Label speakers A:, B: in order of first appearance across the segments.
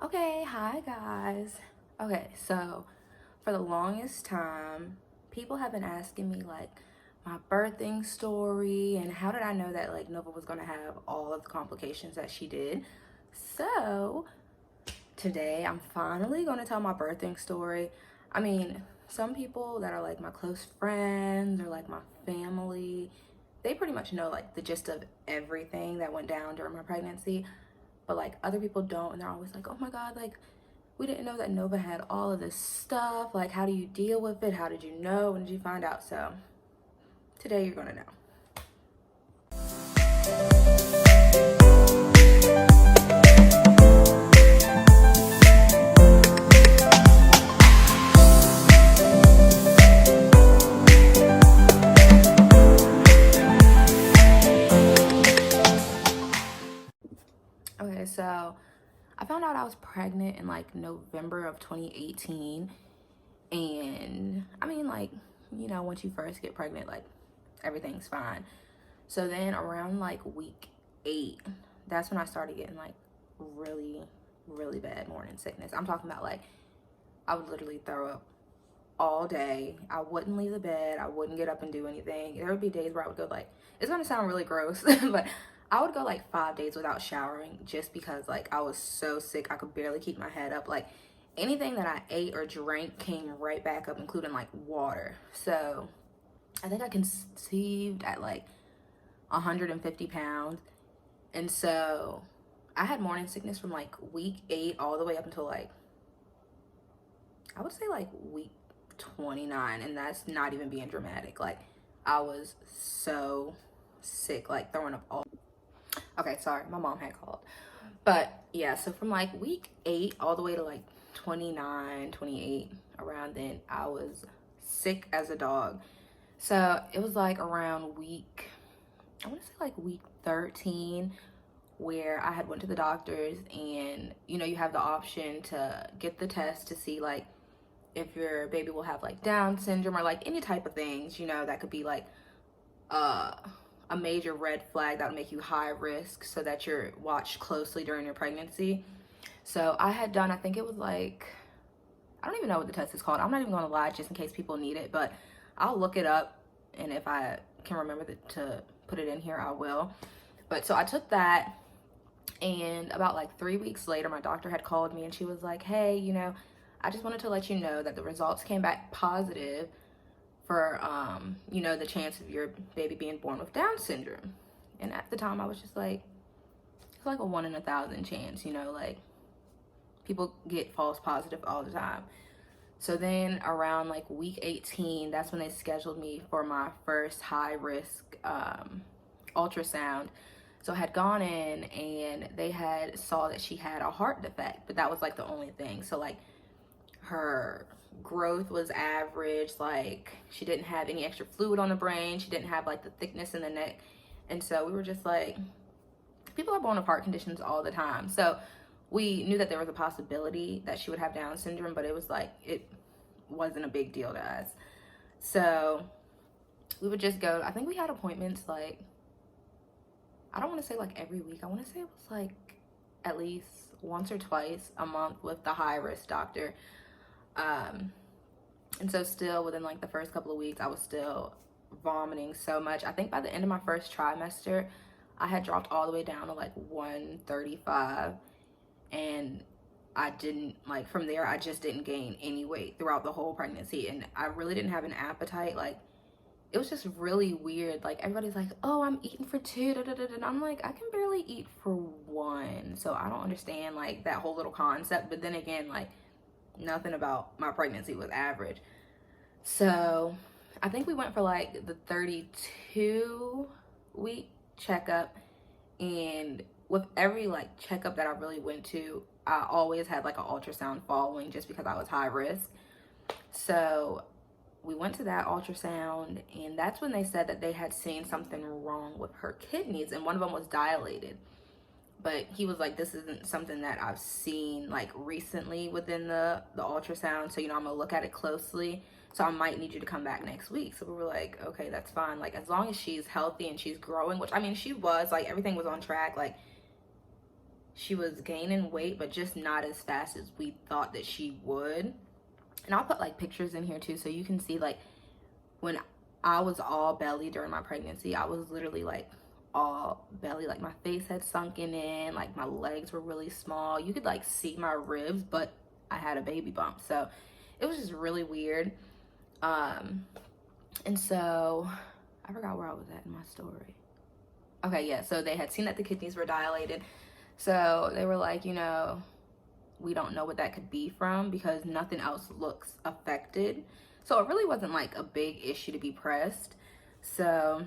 A: Okay, hi guys. Okay, so for the longest time, people have been asking me like my birthing story and how did I know that like Nova was gonna have all of the complications that she did. So today I'm finally gonna tell my birthing story. I mean, some people that are like my close friends or like my family, they pretty much know like the gist of everything that went down during my pregnancy. But like other people don't, and they're always like, oh my god, like we didn't know that Nova had all of this stuff. Like, how do you deal with it? How did you know? When did you find out? So today you're gonna know. Okay, so I found out I was pregnant in like November of 2018. And I mean, like, once you first get pregnant, like everything's fine. So then around like week 8, that's when I started getting like really, really bad morning sickness. I'm talking about like I would literally throw up all day. I wouldn't leave the bed. I wouldn't get up and do anything. There would be days where I would go like, it's gonna sound really gross, but I would go like 5 days without showering just because like I was so sick. I could barely keep my head up. Like anything that I ate or drank came right back up, including like water. So I think I conceived at like 150 pounds. And so I had morning sickness from like week 8 all the way up until like, I would say like week 29, and that's not even being dramatic. Like I was so sick, like throwing up all. Okay, sorry, my mom had called. But yeah, so from like week 8 all the way to like 29, 28, around then, I was sick as a dog. So it was like around week, I want to say like week 13, where I had went to the doctors, and you have the option to get the test to see like if your baby will have like Down syndrome or like any type of things, that could be like uh, a major red flag that would make you high risk, so that you're watched closely during your pregnancy. So I had done, I think it was like, I don't even know what the test is called. I'm not even gonna lie, just in case people need it, but I'll look it up, and if I can remember to put it in here, I will. But so I took that, and about like 3 weeks later, my doctor had called me, and she was like, hey, I just wanted to let you know that the results came back positive for, the chance of your baby being born with Down syndrome. And at the time, I was just like, it's like a 1 in 1,000 chance, like people get false positive all the time. So then around like week 18, that's when they scheduled me for my first high risk ultrasound. So I had gone in, and they had saw that she had a heart defect, but that was like the only thing. So like her growth was average, like she didn't have any extra fluid on the brain, she didn't have like the thickness in the neck. And so we were just like, people are born with heart conditions all the time. So we knew that there was a possibility that she would have Down syndrome, but it was like, it wasn't a big deal to us. So we would just go, I think we had appointments like, I don't want to say like every week. I want to say it was like at least once or twice a month with the high risk doctor. And so still within like the first couple of weeks, I was still vomiting so much. I think by the end of my first trimester, I had dropped all the way down to like 135, and I didn't, like, from there, I just didn't gain any weight throughout the whole pregnancy, and I really didn't have an appetite. Like, it was just really weird. Like, everybody's like, oh, I'm eating for 2, da, da, da, da. And I'm like, I can barely eat for 1. So I don't understand like that whole little concept. But then again, like, nothing about my pregnancy was average. So I think we went for like the 32-week checkup, and with every like checkup that I really went to, I always had like an ultrasound following, just because I was high risk. So we went to that ultrasound, and that's when they said that they had seen something wrong with her kidneys, and one of them was dilated. But he was like, this isn't something that I've seen like recently within the ultrasound, so I'm gonna look at it closely, so I might need you to come back next week. So we were like, okay, that's fine, like as long as she's healthy and she's growing, which I mean she was, like everything was on track. Like she was gaining weight, but just not as fast as we thought that she would. And I'll put like pictures in here too, so you can see like when I was all belly during my pregnancy, I was literally like all belly, like my face had sunken in, like my legs were really small. You could like see my ribs, but I had a baby bump. So it was just really weird. And so I forgot where I was at in my story. Okay, yeah, so they had seen that the kidneys were dilated. So they were like, you know, we don't know what that could be from because nothing else looks affected. So it really wasn't like a big issue to be pressed. So,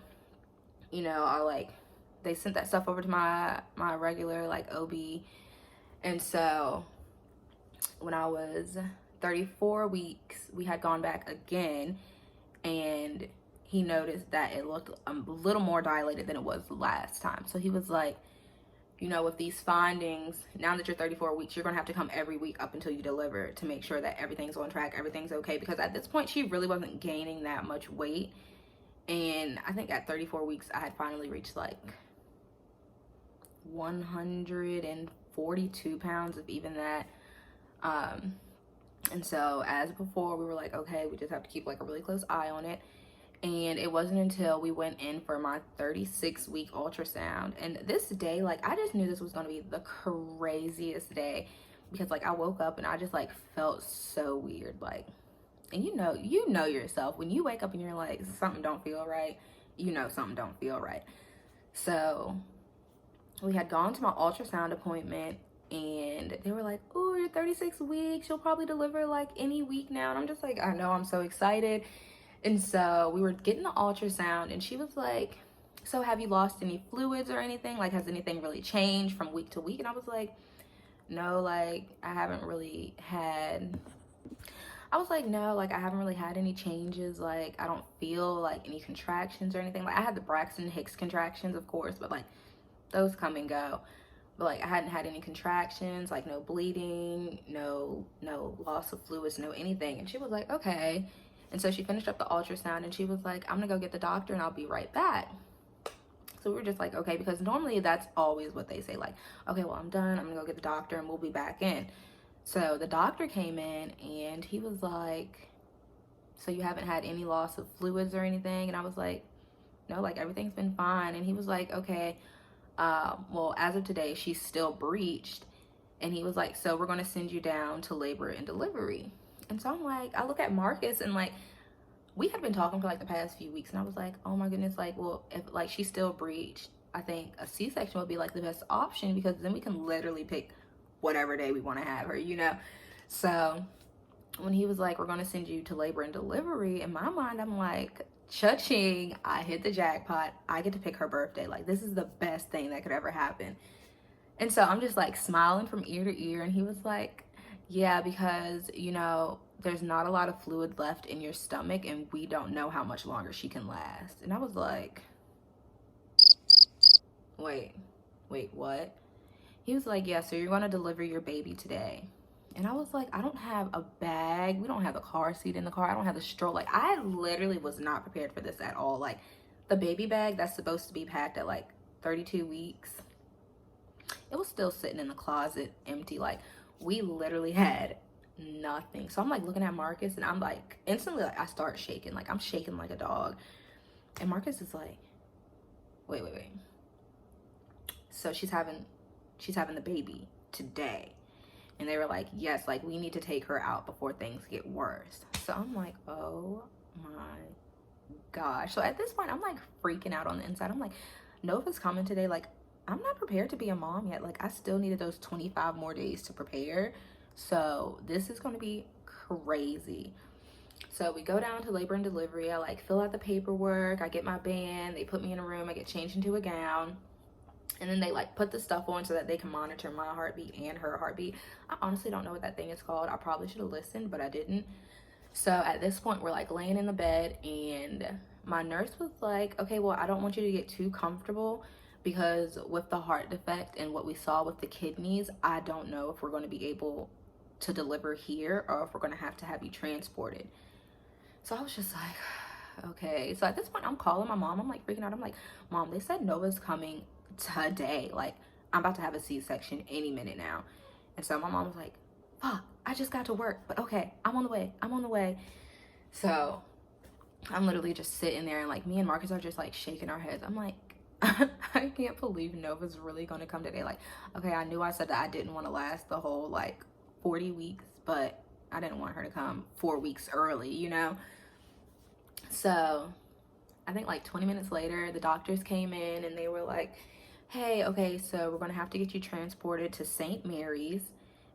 A: you know, they sent that stuff over to my regular like OB. And so when I was 34 weeks, we had gone back again, and he noticed that it looked a little more dilated than it was last time. So he was like, you know, with these findings, now that you're 34 weeks, you're going to have to come every week up until you deliver to make sure that everything's on track, everything's okay. Because at this point, she really wasn't gaining that much weight. And I think at 34 weeks, I had finally reached like 142 pounds, if even that. And so as before, we were like, okay, we just have to keep like a really close eye on it. And it wasn't until we went in for my 36-week ultrasound. And this day, like, I just knew this was going to be the craziest day. Because, like, I woke up and I just, like, felt so weird. Like, and you know yourself. When you wake up and you're like, something don't feel right, you know something don't feel right. So, we had gone to my ultrasound appointment. And they were like, oh, you're 36 weeks. You'll probably deliver, like, any week now. And I'm just like, I know, I'm so excited. And so we were getting the ultrasound, and she was like, so have you lost any fluids or anything? Like, has anything really changed from week to week? And I was like, no, like, I haven't really had any changes. Like, I don't feel like any contractions or anything. Like, I had the Braxton Hicks contractions, of course, but like, those come and go. But like, I hadn't had any contractions, like no bleeding, no loss of fluids, no anything. And she was like, okay. And so she finished up the ultrasound, and she was like, I'm gonna go get the doctor and I'll be right back. So we were just like, okay, because normally that's always what they say, like, okay, well, I'm done, I'm gonna go get the doctor and we'll be back in. So the doctor came in and he was like, so you haven't had any loss of fluids or anything? And I was like, no, like everything's been fine. And he was like, okay, well, as of today, she's still breached. And he was like, so we're gonna send you down to labor and delivery. And so I'm like, I look at Marcus, and like, we had been talking for like the past few weeks, and I was like, oh my goodness, like, well, if like she's still breached, I think a C-section would be like the best option, because then we can literally pick whatever day we want to have her, you know? So when he was like, we're going to send you to labor and delivery, in my mind, I'm like, cha-ching, I hit the jackpot. I get to pick her birthday. Like, this is the best thing that could ever happen. And so I'm just like smiling from ear to ear. And he was like, yeah, because, you know, there's not a lot of fluid left in your stomach, and we don't know how much longer she can last. And I was like, wait, what? He was like, yeah, so you're going to deliver your baby today. And I was like, I don't have a bag. We don't have a car seat in the car. I don't have a stroller. Like, I literally was not prepared for this at all. Like, the baby bag that's supposed to be packed at like 32 weeks, it was still sitting in the closet empty. Like, we literally had nothing. So I'm like looking at Marcus, and I'm like, instantly, like, I start shaking. Like, I'm shaking like a dog. And Marcus is like, wait. So she's having the baby today. And they were like, yes, like, we need to take her out before things get worse. So I'm like, oh my gosh. So at this point, I'm like freaking out on the inside. I'm like, Nova's coming today. Like, I'm not prepared to be a mom yet. Like, I still needed those 25 more days to prepare. So this is going to be crazy. So we go down to labor and delivery. I like fill out the paperwork. I get my band. They put me in a room. I get changed into a gown. And then they like put the stuff on so that they can monitor my heartbeat and her heartbeat. I honestly don't know what that thing is called. I probably should have listened, but I didn't. So at this point, we're like laying in the bed, and my nurse was like, okay, well, I don't want you to get too comfortable, because with the heart defect and what we saw with the kidneys, I don't know if we're going to be able to deliver here or if we're going to have you transported. So I was just like, okay. So at this point, I'm calling my mom. I'm like freaking out. I'm like, Mom, they said Nova's coming today. Like, I'm about to have a C-section any minute now. And so my mom was like, fuck, I just got to work, but okay, I'm on the way. So I'm literally just sitting there, and like me and Marcus are just like shaking our heads. I'm like, I can't believe Nova's really gonna come today. Like, okay, I knew I said that I didn't want to last the whole like 40 weeks, but I didn't want her to come 4 weeks early, you know? So I think like 20 minutes later, the doctors came in and they were like, hey, okay, so we're gonna have to get you transported to St. Mary's.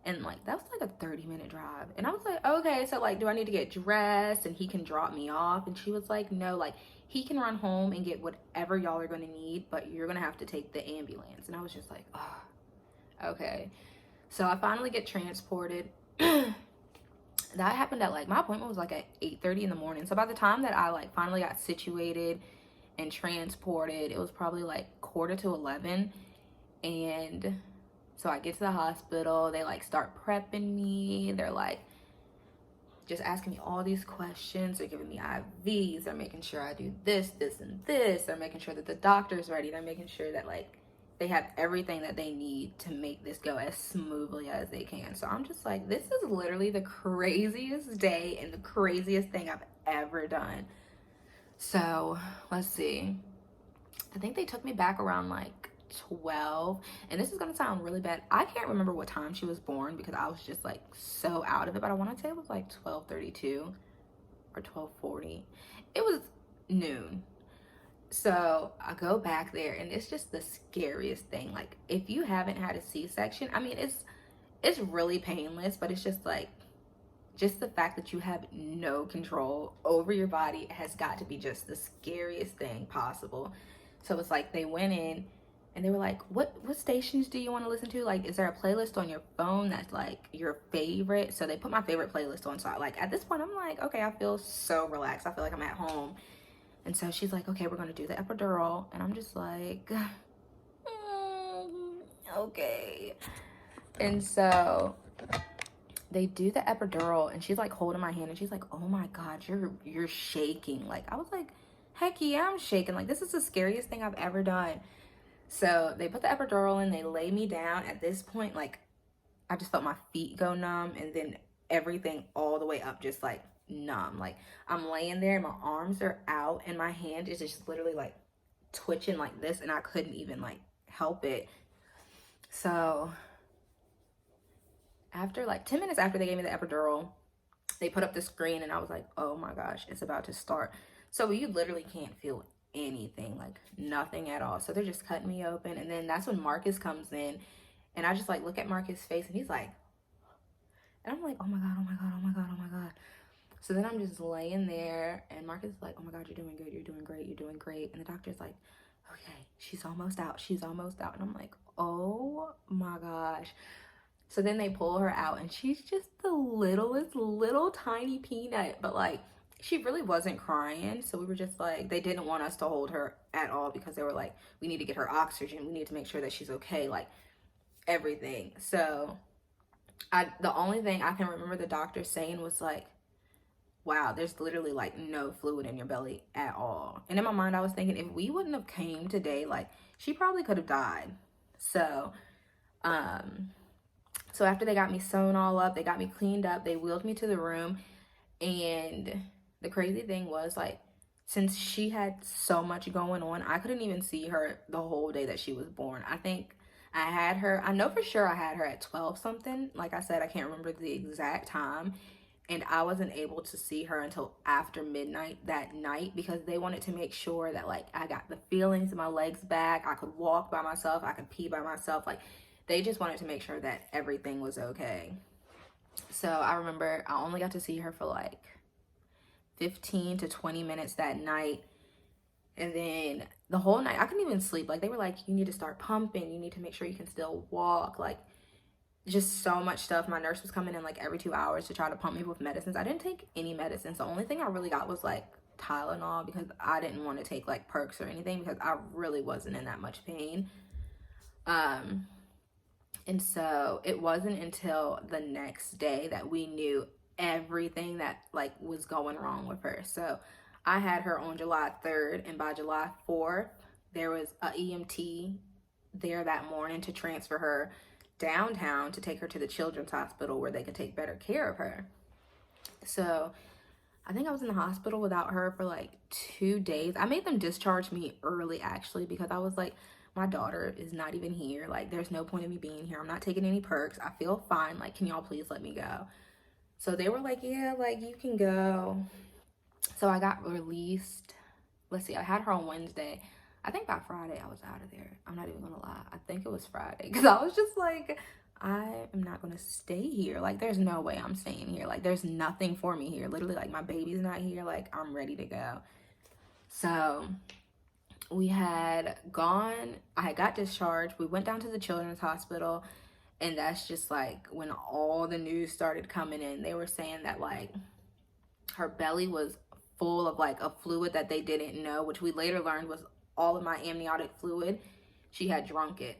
A: And like, that was like a 30-minute drive. And I was like, okay, so like, do I need to get dressed and he can drop me off? And she was like, no, like, he can run home and get whatever y'all are gonna need, but you're gonna have to take the ambulance. And I was just like, oh, okay. So I finally get transported. That happened at like, my appointment was like at 8:30 in the morning. So by the time that I like finally got situated and transported, it was probably like 10:45. And so I get to the hospital, they like start prepping me. They're like just asking me all these questions. They're giving me IVs. They're making sure I do this, this, and this. They're making sure that the doctor's ready. They're making sure that like they have everything that they need to make this go as smoothly as they can. So I'm just like, this is literally the craziest day and the craziest thing I've ever done. So let's see. I think they took me back around like 12, and this is gonna sound really bad. I can't remember what time she was born because I was just like so out of it, but I want to say it was like 12:32 or 12:40. It was noon. So I go back there, and it's just the scariest thing. Like, if you haven't had a C-section, I mean, it's really painless, but it's just like, just the fact that you have no control over your body has got to be just the scariest thing possible. So it's like they went in and they were like, what stations do you want to listen to? Like, is there a playlist on your phone that's like your favorite? So they put my favorite playlist on. So like at this point, I'm like, okay, I feel so relaxed. I feel like I'm at home. And so she's like, okay, we're going to do the epidural. And I'm just like, okay. And so they do the epidural, and she's like holding my hand, and she's like, oh my God, you're shaking. Like, I was like, heck yeah, I'm shaking. Like, this is the scariest thing I've ever done. So they put the epidural in, they lay me down. At this point, like, I just felt my feet go numb, and then everything all the way up just like numb. Like, I'm laying there, my arms are out, and my hand is just literally like twitching like this, and I couldn't even like help it. So after like 10 minutes after they gave me the epidural, they put up the screen, and I was like, oh my gosh, it's about to start. So you literally can't feel anything, like nothing at all. So they're just cutting me open, and then that's when Marcus comes in, and I just like look at Marcus' face, and he's like, and I'm like, oh my God, oh my God, oh my God, oh my God. So then I'm just laying there, and Marcus is like, oh my God, you're doing good, you're doing great, you're doing great. And the doctor's like, okay, she's almost out, she's almost out. And I'm like, oh my gosh. So then they pull her out, and she's just the littlest little tiny peanut, but like, she really wasn't crying. So we were just like, they didn't want us to hold her at all because they were like, we need to get her oxygen, we need to make sure that she's okay, like everything. So the only thing I can remember the doctor saying was like, wow, there's literally like no fluid in your belly at all. And in my mind, I was thinking, if we wouldn't have came today, like, she probably could have died. So so after they got me sewn all up, they got me cleaned up, they wheeled me to the room. And the crazy thing was, like, since she had so much going on, I couldn't even see her the whole day that she was born. I think I had her, I know for sure I had her at 12 something. Like I said, I can't remember the exact time. And I wasn't able to see her until after midnight that night because they wanted to make sure that, like, I got the feelings in my legs back. I could walk by myself. I could pee by myself. Like, they just wanted to make sure that everything was okay. So I remember I only got to see her for like 15 to 20 minutes that night. And then the whole night, I couldn't even sleep. Like, they were like, you need to start pumping. You need to make sure you can still walk. Like, just so much stuff. My nurse was coming in like every 2 hours to try to pump me with medicines. I didn't take any medicines. The only thing I really got was like Tylenol because I didn't want to take like perks or anything because I really wasn't in that much pain. And so it wasn't until the next day that we knew everything that like was going wrong with her. So I had her on July 3rd, and by July 4th, there was a EMT there that morning to transfer her downtown to take her to the children's hospital where they could take better care of her. So I think I was in the hospital without her for like 2 days. I made them discharge me early actually because I was like, my daughter is not even here. Like, there's no point in me being here. I'm not taking any perks. I feel fine. Like, can y'all please let me go? So they were like, yeah, like, you can go. So I got released. Let's see, I had her on Wednesday. I think by Friday I was out of there. I'm not even gonna lie. I think it was Friday because I was just like, I am not gonna stay here. Like, there's no way I'm staying here. Like, there's nothing for me here. Literally, like, my baby's not here. Like, I'm ready to go. So we had gone, I had got discharged. We went down to the children's hospital, and that's just like when all the news started coming in. They were saying that like her belly was full of like a fluid that they didn't know, which we later learned was all of my amniotic fluid. She had drunk it.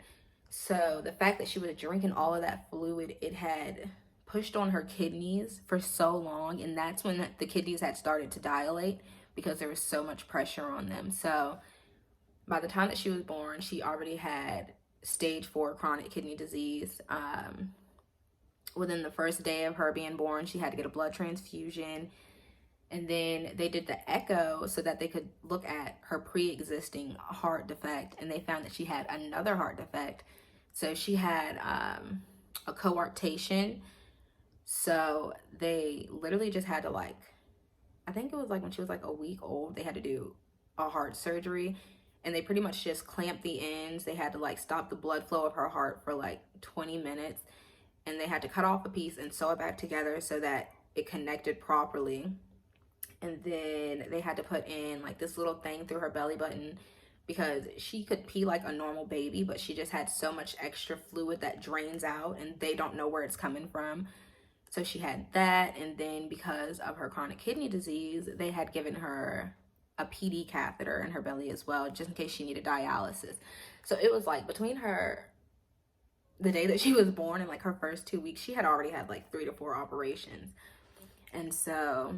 A: So the fact that she was drinking all of that fluid, it had pushed on her kidneys for so long, and that's when the kidneys had started to dilate because there was so much pressure on them. So by the time that she was born, she already had stage 4 chronic kidney disease. Within the first day of her being born, she had to get a blood transfusion. And then they did the echo so that they could look at her pre-existing heart defect, and they found that she had another heart defect. So she had a coarctation. So they literally just had to, like, I think it was like when she was like a week old, they had to do a heart surgery, and they pretty much just clamped the ends. They had to like stop the blood flow of her heart for like 20 minutes, and they had to cut off a piece and sew it back together so that it connected properly. And then they had to put in like this little thing through her belly button because she could pee like a normal baby, but she just had so much extra fluid that drains out and they don't know where it's coming from. So she had that. And then because of her chronic kidney disease, they had given her a PD catheter in her belly as well, just in case she needed dialysis. So it was like between the day that she was born and like her first 2 weeks, she had already had like 3 to 4 operations. And so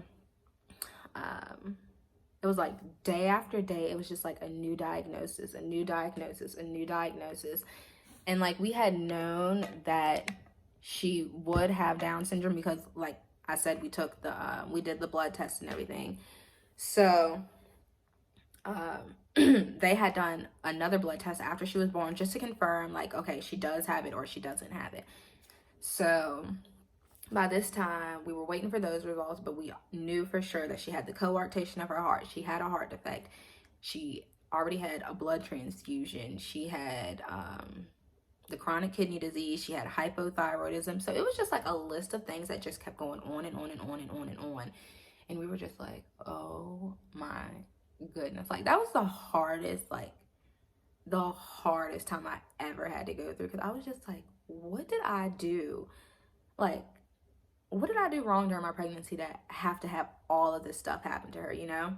A: it was like day after day, it was just like a new diagnosis, a new diagnosis, a new diagnosis. And like we had known that she would have Down syndrome because like I said, we took we did the blood test and everything. So they had done another blood test after she was born just to confirm like, okay, she does have it or she doesn't have it. So by this time, we were waiting for those results, but we knew for sure that she had the coarctation of her heart. She had a heart defect. She already had a blood transfusion. She had the chronic kidney disease. She had hypothyroidism. So it was just like a list of things that just kept going on and on and on and on and on. And we were just like, oh my goodness. Like, that was the hardest time I ever had to go through. Because I was just like, what did I do? Like, what did I do wrong during my pregnancy to have all of this stuff happen to her, you know?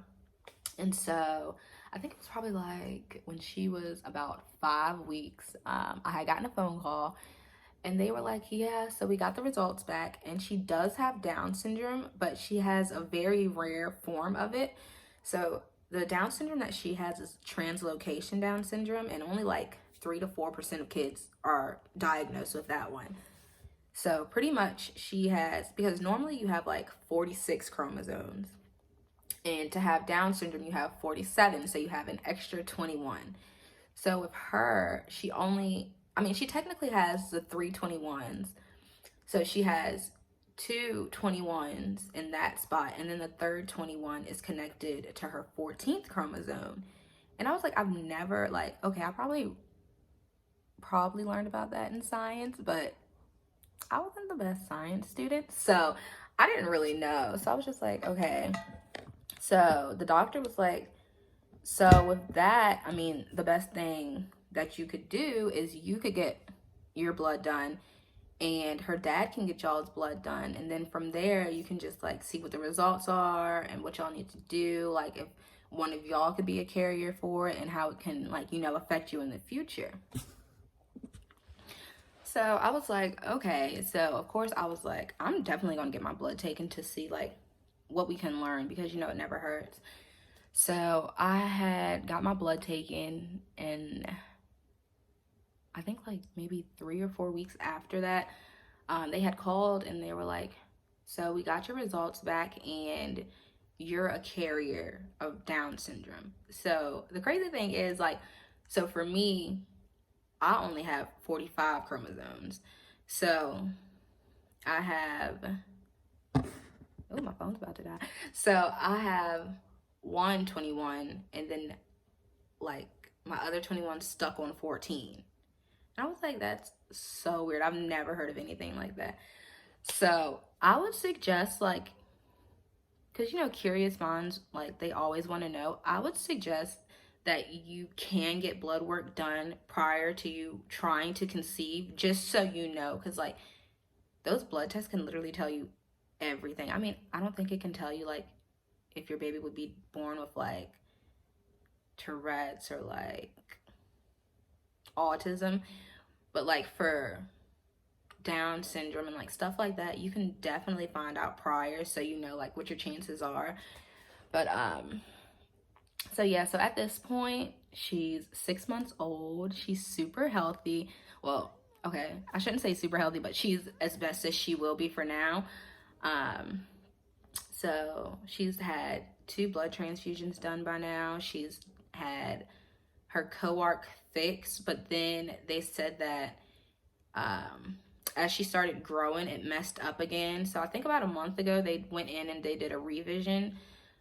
A: And so I think it was probably like when she was about 5 weeks, I had gotten a phone call and they were like, yeah, so we got the results back and she does have Down syndrome, but she has a very rare form of it. So the Down syndrome that she has is translocation Down syndrome, and only like 3 to 4% of kids are diagnosed with that one. So pretty much she has, because normally you have like 46 chromosomes, and to have Down syndrome you have 47, so you have an extra 21. So with her, she technically has the 3 21s. So she has 2 21s in that spot, and then the third 21 is connected to her 14th chromosome. And I was like, I've never, like, okay, I probably learned about that in science, but I wasn't the best science student, so I didn't really know. So I was just like, okay. So the doctor was like, so with that, I mean, the best thing that you could do is you could get your blood done and her dad can get y'all's blood done. And then from there, you can just like see what the results are and what y'all need to do. Like if one of y'all could be a carrier for it and how it can, like, you know, affect you in the future. So I was like, okay. So of course I was like, I'm definitely gonna get my blood taken to see like what we can learn, because you know it never hurts. So I had got my blood taken, and I think like maybe 3 or 4 weeks after that, they had called and they were like, so we got your results back and you're a carrier of Down syndrome. So the crazy thing is, like, so for me, I only have 45 chromosomes. So I have, oh, my phone's about to die. So I have 121, and then like my other 21 stuck on 14. And I was like, that's so weird. I've never heard of anything like that. So I would suggest, like, because you know, curious minds, like, they always want to know. I would suggest that you can get blood work done prior to you trying to conceive, just so you know, because like those blood tests can literally tell you everything. I mean, I don't think it can tell you like if your baby would be born with like Tourette's or like autism, but like for Down syndrome and like stuff like that, you can definitely find out prior, so you know like what your chances are. But so yeah, so at this point she's 6 months old. She's super healthy. Well, okay, I shouldn't say super healthy, but she's as best as she will be for now. So she's had 2 blood transfusions done by now. She's had her coarc fixed, but then they said that as she started growing, it messed up again. So I think about a month ago, they went in and they did a revision.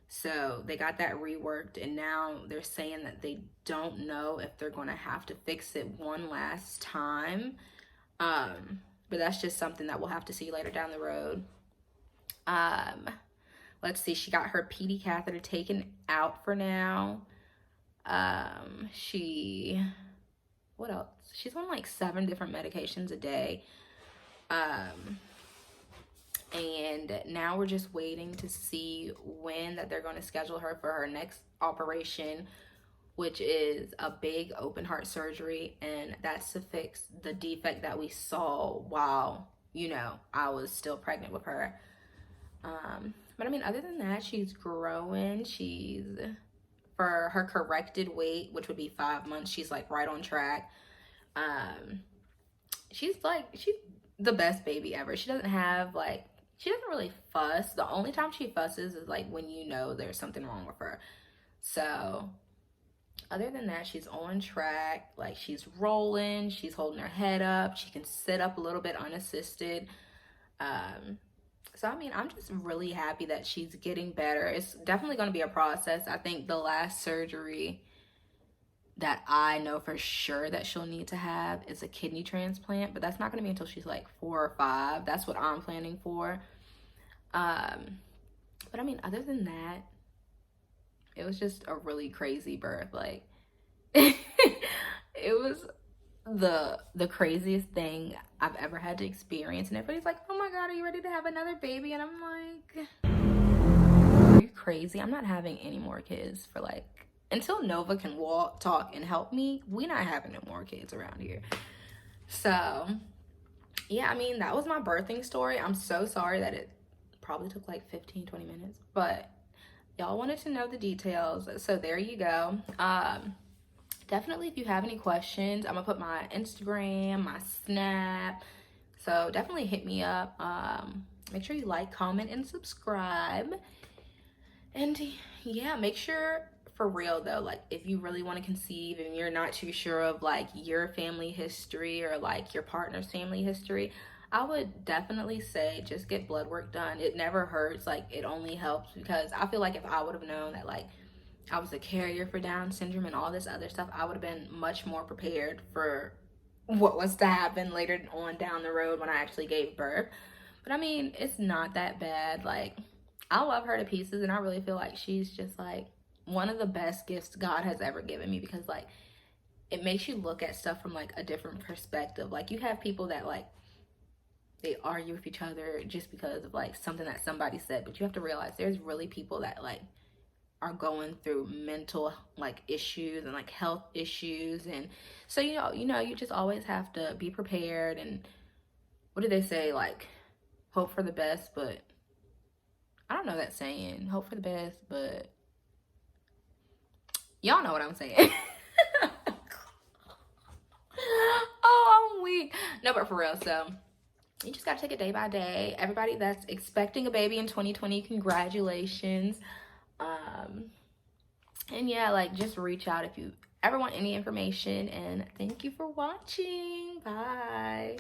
A: So they got that reworked, and now they're saying that they don't know if they're going to have to fix it one last time. But that's just something that we'll have to see later down the road. Let's see, she got her PD catheter taken out for now. What else? She's on like 7 different medications a day. And now we're just waiting to see when that they're going to schedule her for her next operation, which is a big open heart surgery, and that's to fix the defect that we saw while, you know, I was still pregnant with her. But I mean, other than that, she's growing. She's, for her corrected weight, which would be 5 months, she's like right on track. She's the best baby ever. She doesn't really fuss. The only time she fusses is like when you know there's something wrong with her. So other than that, she's on track. Like, she's rolling, she's holding her head up, she can sit up a little bit unassisted. So I mean, I'm just really happy that she's getting better. It's definitely going to be a process. I think the last surgery that I know for sure that she'll need to have is a kidney transplant, but that's not going to be until she's like 4 or 5. That's what I'm planning for. But I mean, other than that, it was just a really crazy birth. Like, it was the craziest thing I've ever had to experience. And everybody's like, oh my God, are you ready to have another baby? And I'm like, are you crazy? I'm not having any more kids for like, until Nova can walk, talk, and help me, we're not having no more kids around here. So yeah, I mean, that was my birthing story. I'm so sorry that it probably took like 15-20 minutes, but y'all wanted to know the details, so there you go. Definitely, if you have any questions, I'm gonna put my Instagram, my Snap, so definitely hit me up. Make sure you like, comment, and subscribe. And yeah, make sure, for real though, like, if you really want to conceive and you're not too sure of like your family history or like your partner's family history, I would definitely say just get blood work done. It never hurts. Like, it only helps, because I feel like if I would have known that like I was a carrier for Down syndrome and all this other stuff, I would have been much more prepared for what was to happen later on down the road when I actually gave birth. But I mean, it's not that bad. Like, I love her to pieces, and I really feel like she's just like one of the best gifts God has ever given me, because like it makes you look at stuff from like a different perspective. Like, you have people that like they argue with each other just because of like something that somebody said, but you have to realize there's really people that like are going through mental like issues and like health issues. And so you just always have to be prepared. And what do they say, like, hope for the best, but I don't know that saying, hope for the best, but y'all know what I'm saying. I'm weak. No, but for real, so you just gotta take it day by day. Everybody that's expecting a baby in 2020, congratulations. And yeah, like, just reach out if you ever want any information, and thank you for watching. Bye.